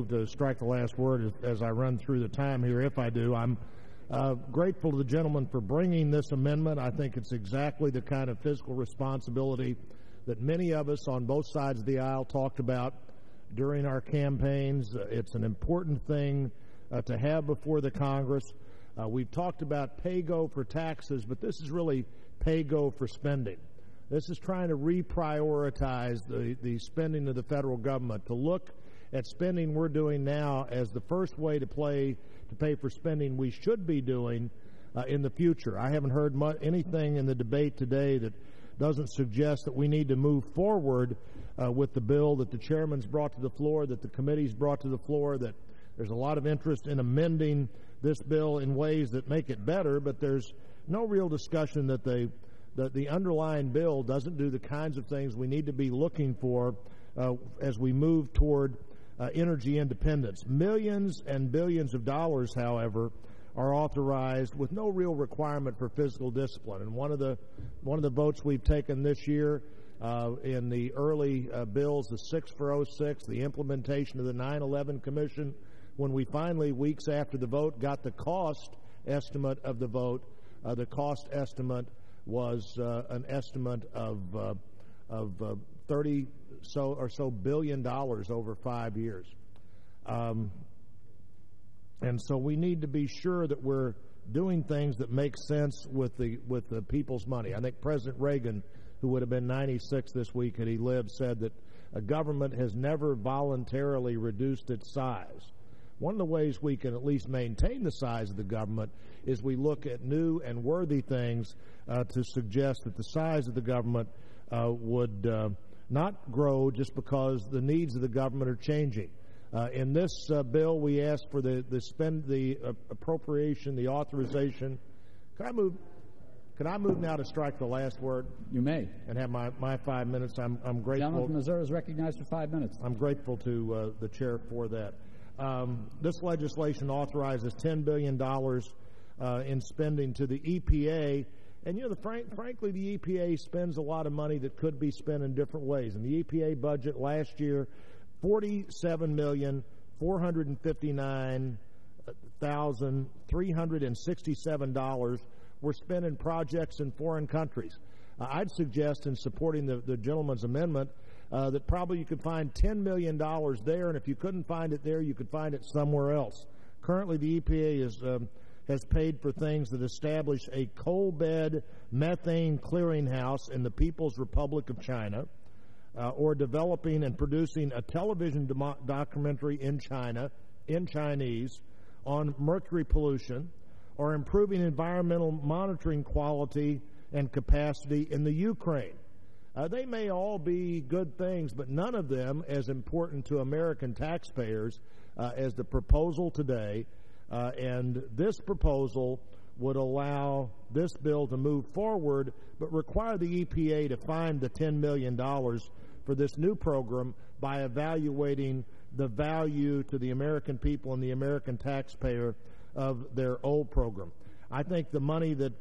to strike the last word as I run through the time here. If I do, I'm grateful to the gentleman for bringing this amendment. I think it's exactly the kind of fiscal responsibility that many of us on both sides of the aisle talked about during our campaigns. It's an important thing to have before the Congress. We've talked about pay-go for taxes, but this is really pay-go for spending. This is trying to reprioritize the spending of the federal government, to look at spending we're doing now as the first way to pay for spending we should be doing in the future. I haven't heard anything in the debate today that doesn't suggest that we need to move forward with the bill that the chairman's brought to the floor, that the committee's brought to the floor, that there's a lot of interest in amending this bill in ways that make it better, but there's no real discussion that the underlying bill doesn't do the kinds of things we need to be looking for as we move toward energy independence. Millions and billions of dollars, however, are authorized with no real requirement for fiscal discipline. And one of the votes we've taken this year in the early bills, the 6-for-06, the implementation of the 9/11 Commission, when we finally, weeks after the vote, got the cost estimate of the vote, the cost estimate was an estimate of 30 or so billion dollars over 5 years. And so we need to be sure that we're doing things that make sense with the people's money. I think President Reagan, who would have been 96 this week had he lived, said that a government has never voluntarily reduced its size. One of the ways we can at least maintain the size of the government is we look at new and worthy things to suggest that the size of the government would not grow just because the needs of the government are changing. In this bill, we ask for the appropriation, the authorization. Can I move now to strike the last word? You may. And have my 5 minutes. I'm grateful. The gentleman from Missouri is recognized for 5 minutes. I'm grateful to the chair for that. This legislation authorizes $10 billion in spending to the EPA. And, frankly, the EPA spends a lot of money that could be spent in different ways. In the EPA budget last year, $47,459,367 were spent in projects in foreign countries. I'd suggest in supporting the gentleman's amendment that probably you could find $10 million there, and if you couldn't find it there, you could find it somewhere else. Currently, the EPA has paid for things that establish a coal bed methane clearinghouse in the People's Republic of China, or developing and producing a television documentary in China, in Chinese, on mercury pollution, or improving environmental monitoring quality and capacity in the Ukraine. They may all be good things, but none of them as important to American taxpayers as the proposal today. And this proposal would allow this bill to move forward, but require the EPA to find the $10 million for this new program by evaluating the value to the American people and the American taxpayer of their old program. I think the money that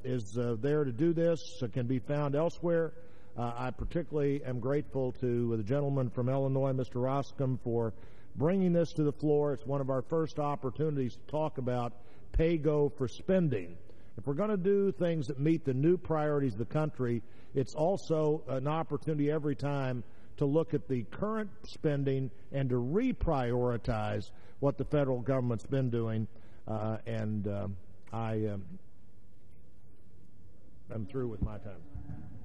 is there to do this can be found elsewhere. I particularly am grateful to the gentleman from Illinois, Mr. Roscom, for bringing this to the floor. It's one of our first opportunities to talk about pay-go for spending. If we're going to do things that meet the new priorities of the country, it's also an opportunity every time to look at the current spending and to reprioritize what the federal government's been doing. I'm through with my time.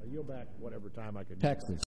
I yield back whatever time I can. Texas.